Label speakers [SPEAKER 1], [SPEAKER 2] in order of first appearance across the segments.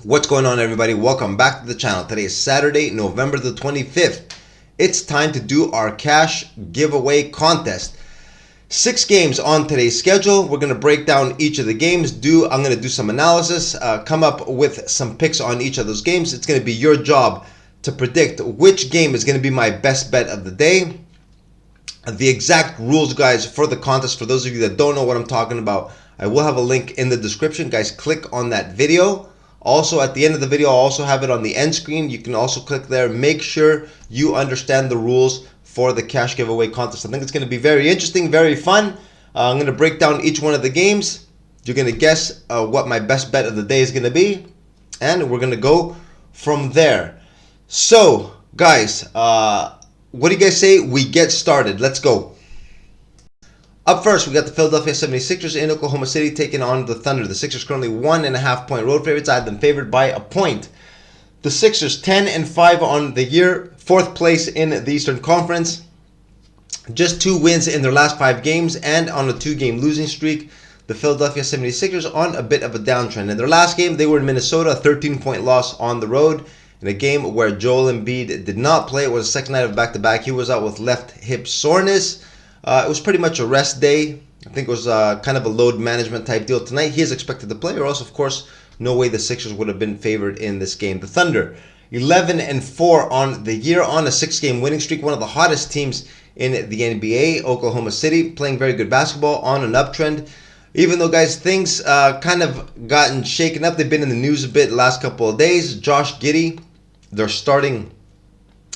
[SPEAKER 1] What's going on, everybody? Welcome back to the channel. Today is Saturday, November the 25th. It's time to do our cash giveaway contest. 6 games on today's schedule. We're going to break down each of the games. I'm going to do some analysis, come up with some picks on each of those games. It's going to be your job to predict which game is going to be my best bet of the day. The exact rules, guys, for the contest, for those of you that don't know what I'm talking about, I will have a link in the description. Guys, click on that video. Also, at the end of the video, I'll also have it on the end screen. You can also click there. Make sure you understand the rules for the cash giveaway contest. I think it's going to be very interesting, very fun. I'm going to break down each one of the games. You're going to guess what my best bet of the day is going to be, and we're going to go from there. So, guys, what do you guys say we get started? Let's go. Up first, we got the Philadelphia 76ers in Oklahoma City taking on the Thunder. The Sixers currently 1.5 point road favorites. I had them favored by a point. The Sixers 10-5 on the year, 4th place in the Eastern Conference. Just 2 wins in their last 5 games and on a 2-game losing streak. The Philadelphia 76ers on a bit of a downtrend. In their last game, they were in Minnesota, a 13-point loss on the road. In a game where Joel Embiid did not play. It was the second night of back-to-back. He was out with left hip soreness. It was pretty much a rest day. I think it was kind of a load management type deal. Tonight, he is expected to play, or else, of course, no way the Sixers would have been favored in this game. The Thunder, 11-4 on the year, on a 6-game winning streak. One of the hottest teams in the NBA. Oklahoma City playing very good basketball, on an uptrend. Even though, guys, things kind of gotten shaken up. They've been in the news a bit the last couple of days. Josh Giddey, their starting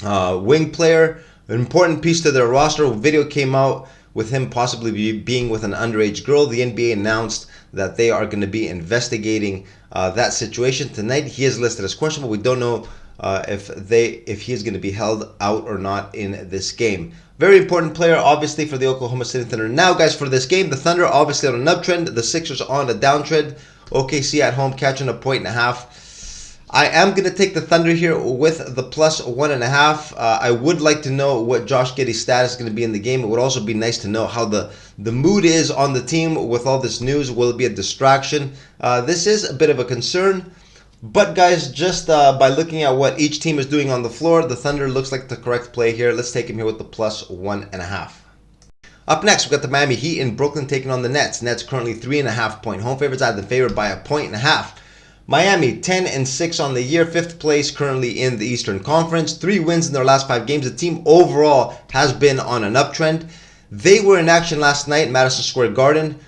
[SPEAKER 1] wing player, an important piece to their roster. A video came out with him possibly being with an underage girl. The NBA announced that they are going to be investigating that situation tonight. He is listed as questionable. We don't know if he is going to be held out or not in this game. Very important player, obviously, for the Oklahoma City Thunder. Now, guys, for this game, the Thunder obviously on an uptrend. The Sixers on a downtrend. OKC at home catching a 1.5. I am going to take the Thunder here with the plus 1.5. I would like to know what Josh Giddey's status is going to be in the game. It would also be nice to know how the mood is on the team with all this news. Will it be a distraction? This is a bit of a concern. But, guys, just by looking at what each team is doing on the floor, the Thunder looks like the correct play here. Let's take him here with the plus 1.5. Up next, we've got the Miami Heat in Brooklyn taking on the Nets. Nets currently 3.5 point home favorites. I had them favored by a 1.5. Miami 10-6 on the year, 5th place currently in the Eastern Conference. 3 wins in their last 5 games. The team overall has been on an uptrend. They were in action last night, Madison Square Garden,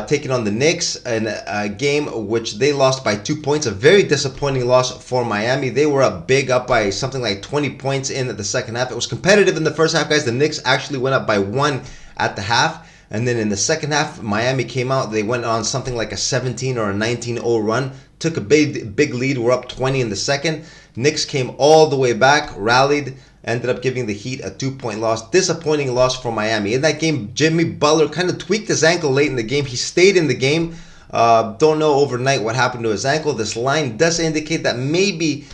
[SPEAKER 1] taking on the Knicks in a game which they lost by 2 points. A very disappointing loss for Miami. They were up by something like 20 points in the second half. It was competitive in the first half, guys. The Knicks actually went up by 1 at the half. And then in the second half, Miami came out. They went on something like a 17 or a 19-0 run. Took a big lead. We're up 20 in the second. Knicks came all the way back, rallied, ended up giving the Heat a 2-point loss. Disappointing loss for Miami. In that game, Jimmy Butler kind of tweaked his ankle late in the game. He stayed in the game. Don't know overnight what happened to his ankle. This line does indicate that maybe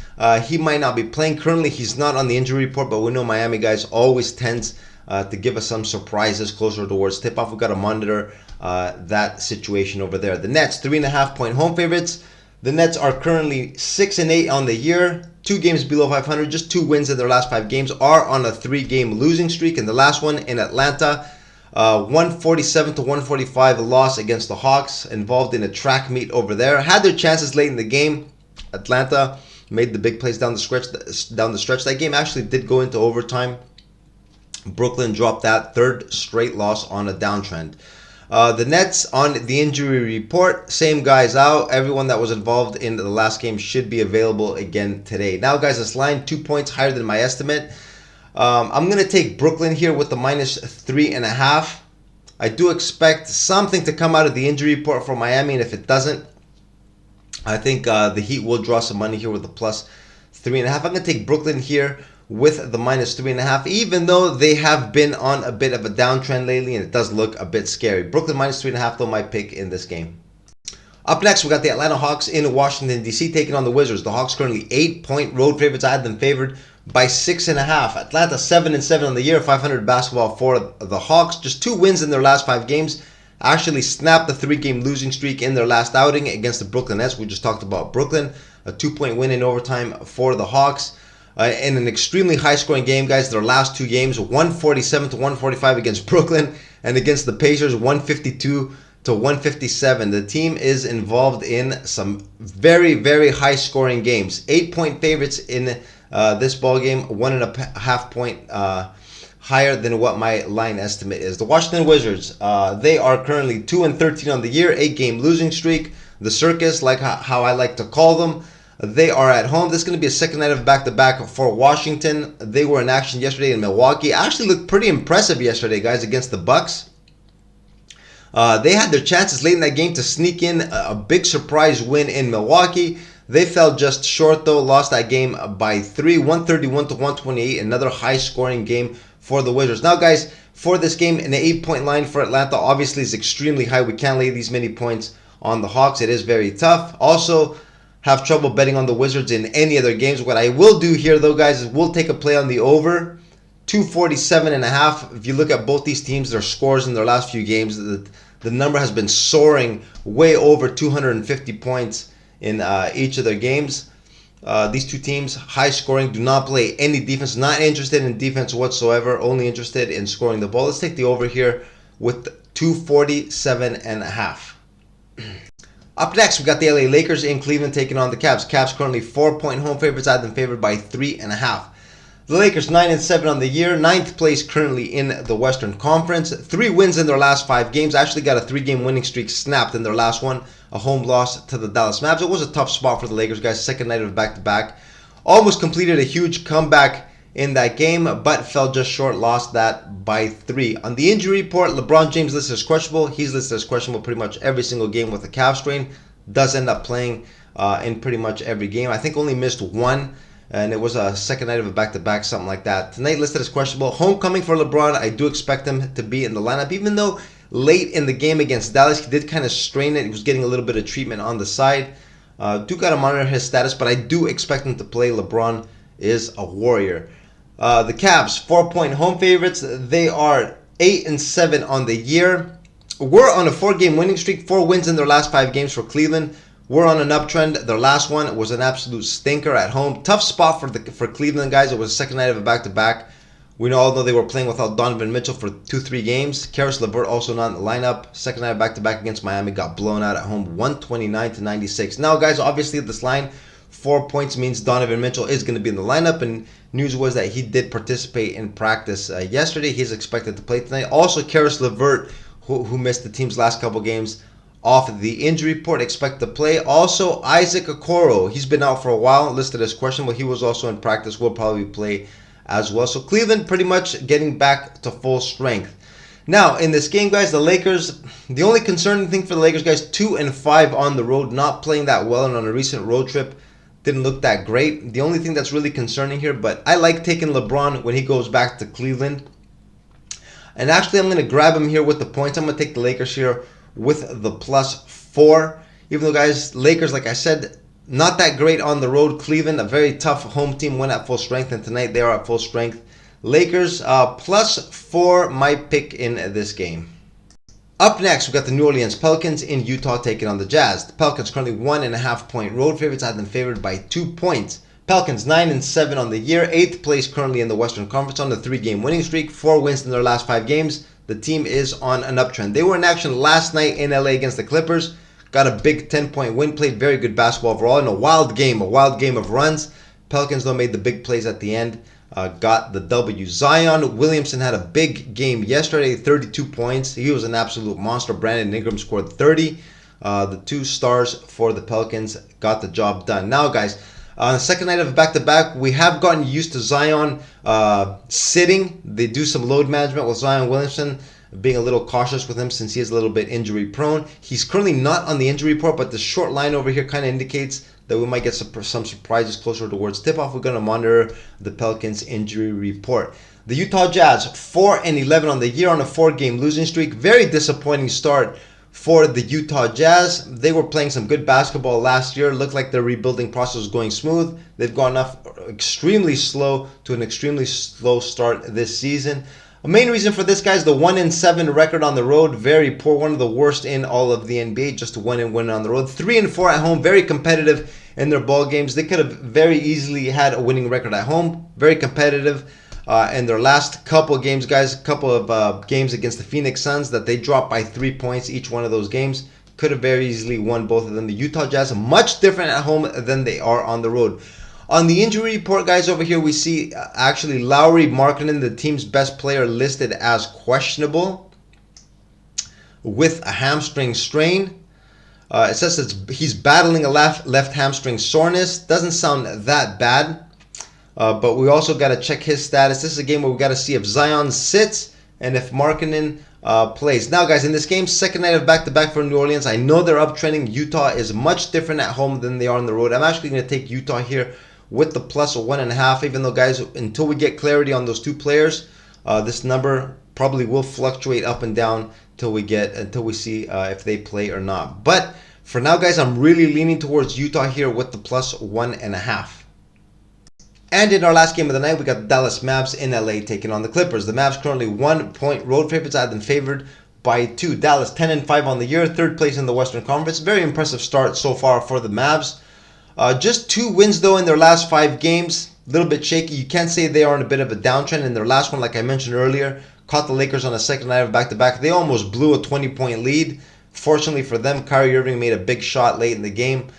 [SPEAKER 1] he might not be playing. Currently, he's not on the injury report, but we know Miami, guys, always tends to give us some surprises closer towards tip-off. We've got to monitor that situation over there. The Nets, 3.5 point home favorites. The Nets are currently 6-8 on the year, 2 games below 500, just 2 wins in their last 5 games, are on a 3-game losing streak. In the last one in Atlanta, 147-145 loss against the Hawks, involved in a track meet over there. Had their chances late in the game. Atlanta made the big plays down the stretch. That game actually did go into overtime. Brooklyn dropped that 3rd straight loss on a downtrend. The Nets on the injury report, same guys out. Everyone that was involved in the last game should be available again today. Now, guys, this line 2 points higher than my estimate. I'm going to take Brooklyn here with the minus 3.5. I do expect something to come out of the injury report for Miami, and if it doesn't, I think the Heat will draw some money here with the plus 3.5. I'm going to take Brooklyn here with the minus 3.5, even though they have been on a bit of a downtrend lately, and it does look a bit scary. Brooklyn minus 3.5, though, my pick in this game. Up next, we got the Atlanta Hawks in Washington, D.C. taking on the Wizards. The Hawks currently 8-point road favorites. I had them favored by 6.5. Atlanta 7-7 on the year, 500 basketball for the Hawks. Just 2 wins in their last 5 games. Actually snapped the 3-game losing streak in their last outing against the Brooklyn Nets. We just talked about Brooklyn. a 2-point win in overtime for the Hawks. In an extremely high-scoring game, guys. Their last two games, 147 to 145 against Brooklyn, and against the Pacers, 152 to 157. The team is involved in some very, very high-scoring games. 8-point favorites in this ball game, 1.5 point higher than what my line estimate is. The Washington Wizards, they are currently 2-13 on the year, 8-game losing streak. The circus, like how I like to call them. They are at home. This is going to be a second night of back-to-back for Washington. They were in action yesterday in Milwaukee. Actually looked pretty impressive yesterday, guys, against the Bucks. They had their chances late in that game to sneak in a big surprise win in Milwaukee. They fell just short, though. Lost that game by 3, 131 to 128. Another high-scoring game for the Wizards. Now, guys, for this game, an 8-point line for Atlanta obviously is extremely high. We can't lay these many points on the Hawks. It is very tough. Also, have trouble betting on the Wizards in any other games. What I will do here, though, guys, is we'll take a play on the over, 247.5. If you look at both these teams, their scores in their last few games, the number has been soaring way over 250 points in each of their games. These two teams, high scoring, do not play any defense, not interested in defense whatsoever, only interested in scoring the ball. Let's take the over here with 247.5. Up next, we got the LA Lakers in Cleveland taking on the Cavs. Cavs currently 4-point home favorites. I have them favored by 3.5. The Lakers 9-7 on the year, 9th place currently in the Western Conference. 3 wins in their last 5 games. Actually got a 3-game winning streak snapped in their last one. A home loss to the Dallas Mavericks. It was a tough spot for the Lakers, guys. Second night of back-to-back. Almost completed a huge comeback in that game, but fell just short. Lost that by 3. On the injury report, LeBron James listed as questionable. He's listed as questionable pretty much every single game with a calf strain. Does end up playing in pretty much every game. I think only missed one, and it was a second night of a back-to-back, something like that. Tonight listed as questionable. Homecoming for LeBron. I do expect him to be in the lineup, even though late in the game against Dallas, he did kind of strain it. He was getting a little bit of treatment on the side. Do got to monitor his status, but I do expect him to play. LeBron is a warrior. The Cavs, 4-point home favorites. They are 8-7 on the year. We're on a 4-game winning streak. 4 wins in their last 5 games for Cleveland. We're on an uptrend. Their last one was an absolute stinker at home. Tough spot for Cleveland, guys. It was the second night of a back-to-back. We all know they were playing without Donovan Mitchell for 2-3 games. Karis LeVert also not in the lineup. Second night of back-to-back against Miami. Got blown out at home 129-96. Now, guys, obviously this line, 4 points means Donovan Mitchell is going to be in the lineup. And news was that he did participate in practice yesterday. He's expected to play tonight. Also, Karis LeVert, who missed the team's last couple games off the injury report, expect to play. Also, Isaac Okoro, he's been out for a while, listed as questionable. He was also in practice, will probably play as well. So Cleveland pretty much getting back to full strength. Now, in this game, guys, the Lakers, the only concerning thing for the Lakers, guys, 2-5 on the road, not playing that well, and on a recent road trip, didn't look that great. The only thing that's really concerning here, but I like taking LeBron when he goes back to Cleveland. And actually, I'm going to grab him here with the points. I'm going to take the Lakers here with the +4. Even though, guys, Lakers, like I said, not that great on the road. Cleveland, a very tough home team, went at full strength, and tonight they are at full strength. Lakers, +4, my pick in this game. Up next, we got the New Orleans Pelicans in Utah taking on the Jazz. The Pelicans currently 1.5-point road favorites. I had them favored by 2 points. Pelicans 9-7 on the year, 8th place currently in the Western Conference on the 3-game winning streak, 4 wins in their last 5 games. The team is on an uptrend. They were in action last night in LA against the Clippers. Got a big 10-point win, played very good basketball overall in a wild game of runs. Pelicans, though, made the big plays at the end. Got the W. Zion Williamson had a big game yesterday, 32 points. He was an absolute monster. Brandon Ingram scored 30. The 2 stars for the Pelicans got the job done. Now, guys, on the second night of back-to-back, we have gotten used to Zion sitting. They do some load management with Zion Williamson, being a little cautious with him since he is a little bit injury-prone. He's currently not on the injury report, but the short line over here kind of indicates that we might get some surprises closer towards tip-off. We're going to monitor the Pelicans injury report. The Utah Jazz, 4-11 on the year on a 4-game losing streak. Very disappointing start for the Utah Jazz. They were playing some good basketball last year. Looked like their rebuilding process was going smooth. They've gone off extremely slow to an extremely slow start this season. A main reason for this, guys, the 1-7 record on the road, very poor, one of the worst in all of the NBA, just 1-1 on the road. 3-4 at home, very competitive in their ball games. They could have very easily had a winning record at home. Very competitive. In their last couple of games, guys, couple of games against the Phoenix Suns that they dropped by 3 points each one of those games. Could have very easily won both of them. The Utah Jazz are much different at home than they are on the road. On the injury report, guys, over here we see actually Lauri Markkanen, the team's best player, listed as questionable with a hamstring strain. It says he's battling a left hamstring soreness. Doesn't sound that bad, but we also got to check his status. This is a game where we got to see if Zion sits and if Markkanen plays. Now, guys, in this game, second night of back-to-back for New Orleans. I know they're uptrending. Utah is much different at home than they are on the road. I'm actually going to take Utah here with the plus 1.5, even though, guys, until we get clarity on those two players, this number probably will fluctuate up and down until we see if they play or not. But for now, guys, I'm really leaning towards Utah here with the plus 1.5. And in our last game of the night, we got the Dallas Mavs in LA taking on the Clippers. The Mavs currently 1-point road favorites. I had them favored by 2. Dallas 10-5 on the year, 3rd place in the Western Conference. Very impressive start so far for the Mavs. Just 2 wins, though, in their last 5 games. A little bit shaky. You can say they are in a bit of a downtrend. In their last one, like I mentioned earlier, caught the Lakers on a second night of back-to-back. They almost blew a 20-point lead. Fortunately for them, Kyrie Irving made a big shot late in the game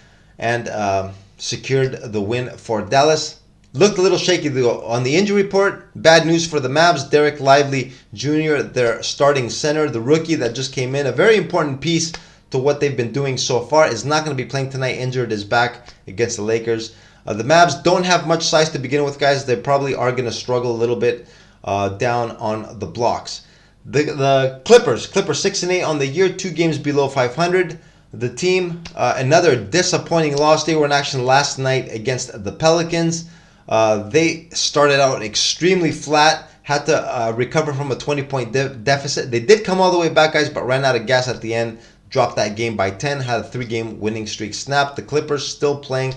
[SPEAKER 1] and secured the win for Dallas. Looked a little shaky, though. On the injury report, bad news for the Mavs. Derek Lively Jr., their starting center, the rookie that just came in, a very important piece to what they've been doing so far, is not going to be playing tonight. Injured, is back against the Lakers. The Mavs don't have much size to begin with, guys. They probably are going to struggle a little bit down on the blocks. The Clippers 6-8 on the year, 2 games below 500. The team, another disappointing loss. They were in action last night against the Pelicans. They started out extremely flat, had to recover from a 20-point deficit. They did come all the way back, guys, but ran out of gas at the end. Dropped that game by 10, had a 3-game winning streak snapped. The Clippers still playing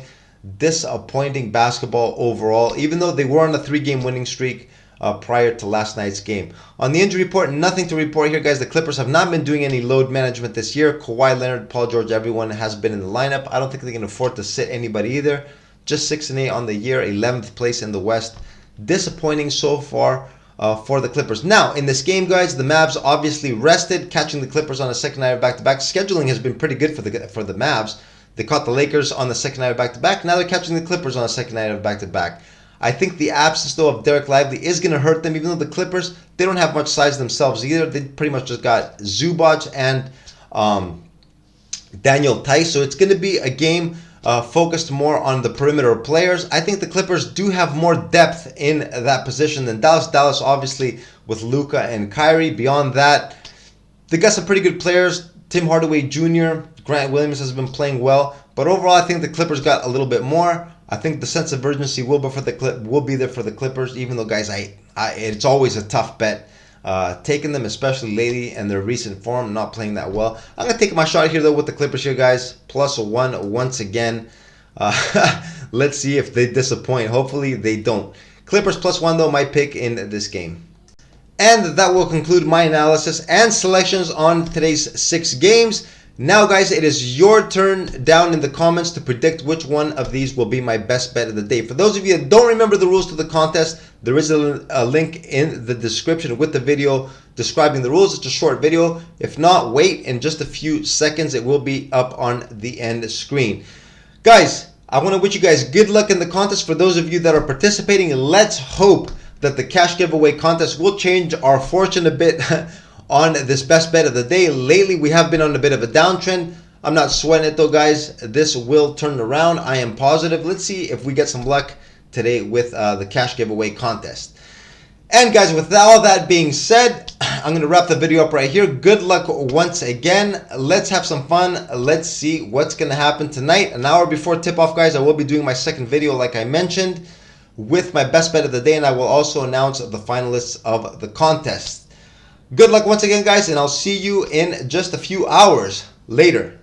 [SPEAKER 1] disappointing basketball overall, even though they were on a 3-game winning streak prior to last night's game. On the injury report, nothing to report here, guys. The Clippers have not been doing any load management this year. Kawhi Leonard, Paul George, everyone has been in the lineup. I don't think they can afford to sit anybody either. Just 6-8 on the year, 11th place in the West. Disappointing so far for the Clippers. Now, in this game, guys, the Mavs obviously rested, catching the Clippers on a second night of back-to-back. Scheduling has been pretty good for the Mavs. They caught the Lakers on the second night of back-to-back. Now they're catching the Clippers on a second night of back-to-back. I think the absence, though, of Derek Lively is going to hurt them, even though the Clippers, they don't have much size themselves either. They pretty much just got Zubac and Daniel Theis. So it's going to be a game focused more on the perimeter players. I think the Clippers do have more depth in that position than Dallas. Dallas, obviously, with Luka and Kyrie. Beyond that, they got some pretty good players. Tim Hardaway Jr., Grant Williams has been playing well. But overall, I think the Clippers got a little bit more. I think the sense of urgency will be there for the Clippers, even though, guys, it's always a tough bet. Taking them, especially lately, and their recent form, not playing that well. I'm going to take my shot here, though, with the Clippers here, guys. Plus 1 once again. Let's see if they disappoint. Hopefully, they don't. Clippers plus 1, though, my pick in this game. And that will conclude my analysis and selections on today's 6 games. Now, guys, it is your turn down in the comments to predict which one of these will be my best bet of the day. For those of you that don't remember the rules to the contest, there is a link in the description with the video describing the rules. It's a short video. If not, wait in just a few seconds. It will be up on the end screen. Guys, I want to wish you guys good luck in the contest. For those of you that are participating, let's hope that the cash giveaway contest will change our fortune a bit on this best bet of the day. Lately, we have been on a bit of a downtrend. I'm not sweating it, though, guys. This will turn around. I am positive. Let's see if we get some luck today with the cash giveaway contest. And, guys, with all that being said, I'm going to wrap the video up right here. Good luck once again. Let's have some fun. Let's see what's going to happen tonight. An hour before tip-off, guys, I will be doing my second video, like I mentioned, with my best bet of the day, and I will also announce the finalists of the contest. Good luck once again, guys, and I'll see you in just a few hours later.